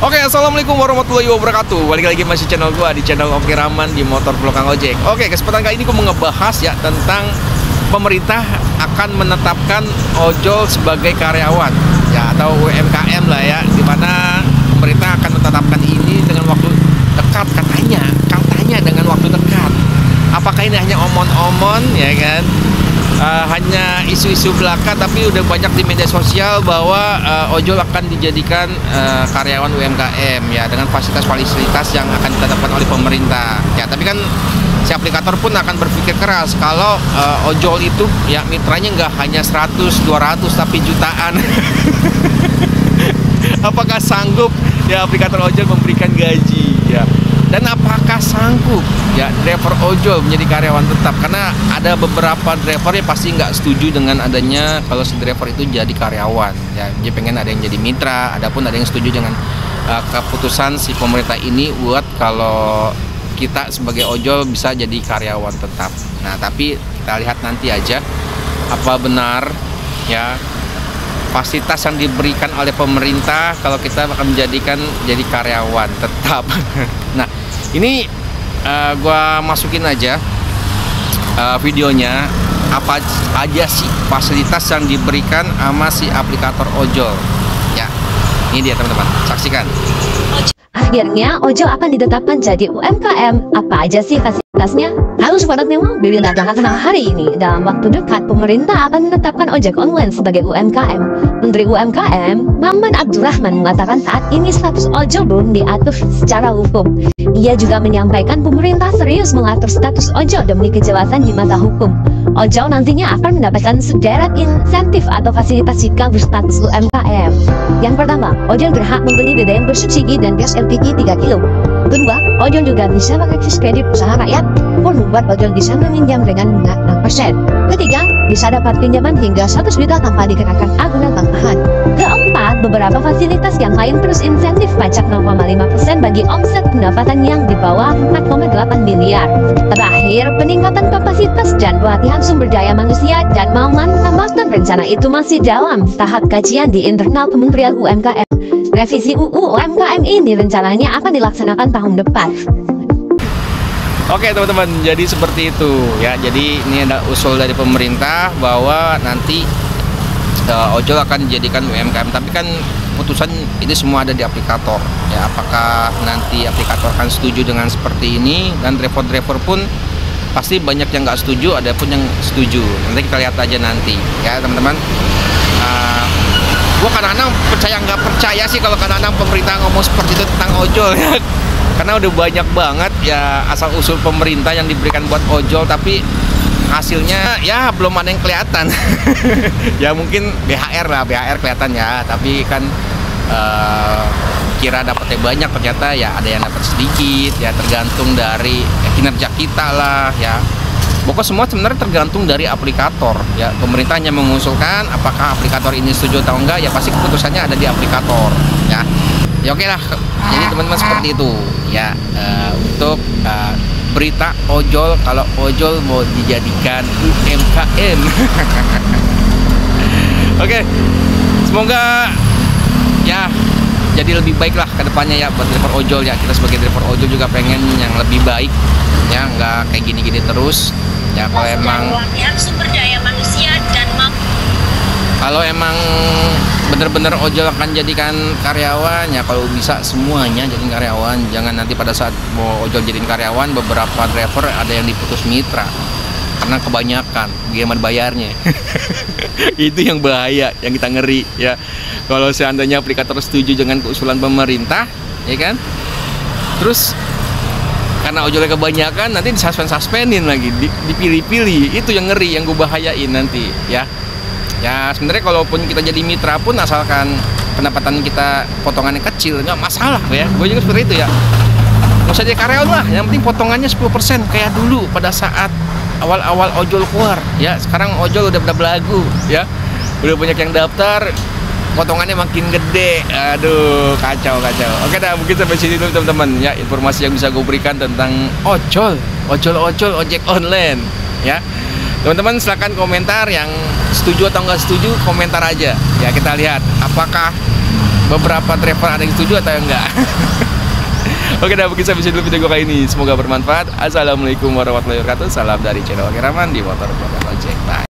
Oke, assalamualaikum warahmatullahi wabarakatuh. Balik lagi masih channel gua di channel Oki Rahman di Motor Vlog Kang Ojek. Oke, kesempatan kali ini gua mau ngebahas ya tentang pemerintah akan menetapkan ojol sebagai karyawan ya atau UMKM lah ya, dimana pemerintah akan menetapkan ini dengan waktu dekat katanya dengan waktu dekat. Apakah ini hanya omon-omon ya kan? Hanya isu-isu belaka, tapi udah banyak di media sosial bahwa ojol akan dijadikan karyawan UMKM ya dengan fasilitas-fasilitas yang akan ditetapkan oleh pemerintah ya. Tapi kan si aplikator pun akan berpikir keras kalau ojol itu ya mitranya nggak hanya 100, 200 tapi jutaan. Apakah sanggup ya aplikator ojol memberikan gaji ya? Dan apakah sanggup ya driver ojol menjadi karyawan tetap? Karena ada beberapa driver yang pasti nggak setuju dengan adanya kalau si driver itu jadi karyawan ya. Dia pengen ada yang jadi mitra, adapun ada yang setuju dengan keputusan si pemerintah ini buat kalau kita sebagai ojol bisa jadi karyawan tetap. Nah, tapi kita lihat nanti aja apa benar ya fasilitas yang diberikan oleh pemerintah kalau kita akan menjadikan jadi karyawan tetap. Nah, ini gua masukin aja videonya apa aja sih fasilitas yang diberikan sama si aplikator ojol ya. Ini dia teman-teman, saksikan. Akhirnya ojol akan ditetapkan jadi UMKM. Apa aja sih fasilitasnya? Halo sobat Nemo, Bibi datang hari ini. Dalam waktu dekat, pemerintah akan menetapkan ojek online sebagai UMKM. Menteri UMKM, Maman Abdurrahman mengatakan saat ini status ojol belum diatur secara hukum. Ia juga menyampaikan pemerintah serius mengatur status ojol demi kejelasan di mata hukum. Ojol nantinya akan mendapatkan sederet insentif atau fasilitas jika berstatus UMKM. Yang pertama, ojol berhak membeli BBM bersubsidi dan gas LPG 3 kilo. Kedua, ojol juga bisa mengakses kredit usaha rakyat, pun membuat ojol bisa meminjam dengan bunga 6%. Ketiga, bisa dapat pinjaman hingga 100 juta tanpa dikenakan agunan tambahan. Keempat, beberapa fasilitas yang lain terus insentif pajak 0,5% bagi omset pendapatan yang di bawah 4,8 miliar. Terakhir, peningkatan kapasitas dan pelatihan sumber daya manusia dan Maman menambahkan rencana itu masih dalam tahap kajian di internal Kementerian UMKM. Revisi UU UMKM ini rencananya akan dilaksanakan tahun depan. Oke teman-teman, jadi seperti itu ya. Jadi ini ada usul dari pemerintah bahwa nanti ojol akan dijadikan UMKM. Tapi kan putusan ini semua ada di aplikator ya. Apakah nanti aplikator akan setuju dengan seperti ini, dan driver-driver pun pasti banyak yang nggak setuju, ada pun yang setuju. Nanti kita lihat aja nanti ya teman-teman. Gue kadang-kadang percaya nggak percaya sih kalau kadang-kadang pemerintah ngomong seperti itu tentang ojol ya. Karena udah banyak banget ya asal usul pemerintah yang diberikan buat ojol, tapi hasilnya ya belum ada yang kelihatan. Ya mungkin BHR lah, BHR kelihatan ya, tapi kan kira dapatnya banyak, ternyata ya ada yang dapat sedikit ya, tergantung dari kinerja kita lah ya. Pokoknya semua sebenarnya tergantung dari aplikator ya. Pemerintah hanya mengusulkan apakah aplikator ini setuju atau enggak, ya pasti keputusannya ada di aplikator ya. Ya oke lah, jadi teman-teman seperti itu ya untuk berita ojol, kalau ojol mau dijadikan UMKM. Oke, semoga ya jadi lebih baik lah ke depannya ya buat driver ojol ya. Kita sebagai driver ojol juga pengen yang lebih baik ya, nggak kayak gini-gini terus ya. Kalau emang sumber daya manusia dan kalau emang bener-bener ojol akan jadikan karyawan ya, kalau bisa semuanya jadi karyawan. Jangan nanti pada saat mau ojol jadiin karyawan beberapa driver ada yang diputus mitra karena kebanyakan gimana bayarnya. Itu yang bahaya, yang kita ngeri ya. Kalau seandainya aplikator setuju dengan keusulan pemerintah ya kan, terus karena ojolnya kebanyakan nanti disuspend-suspenin lagi, dipilih-pilih. Itu yang ngeri, yang gue bahayain nanti ya. Ya sebenarnya kalaupun kita jadi mitra pun, asalkan pendapatan kita potongannya kecil, nggak masalah ya. Gue juga seperti itu ya. Nggak usah jadi karyawan lah, yang penting potongannya 10% kayak dulu pada saat awal-awal ojol keluar ya. Sekarang ojol udah belagu ya, udah banyak yang daftar, potongannya makin gede. Aduh, kacau. Oke dah, mungkin sampai sini dulu teman-teman ya, informasi yang bisa gue berikan tentang ojol ojek online ya. Teman-teman silahkan komentar, yang setuju atau nggak setuju komentar aja ya. Kita lihat apakah beberapa driver ada yang setuju atau enggak. Oke, dah mungkin sampai sini dulu video gue kali ini. Semoga bermanfaat. Assalamualaikum warahmatullahi wabarakatuh. Salam dari channel Wakiraman di Motor Ojek. Bye.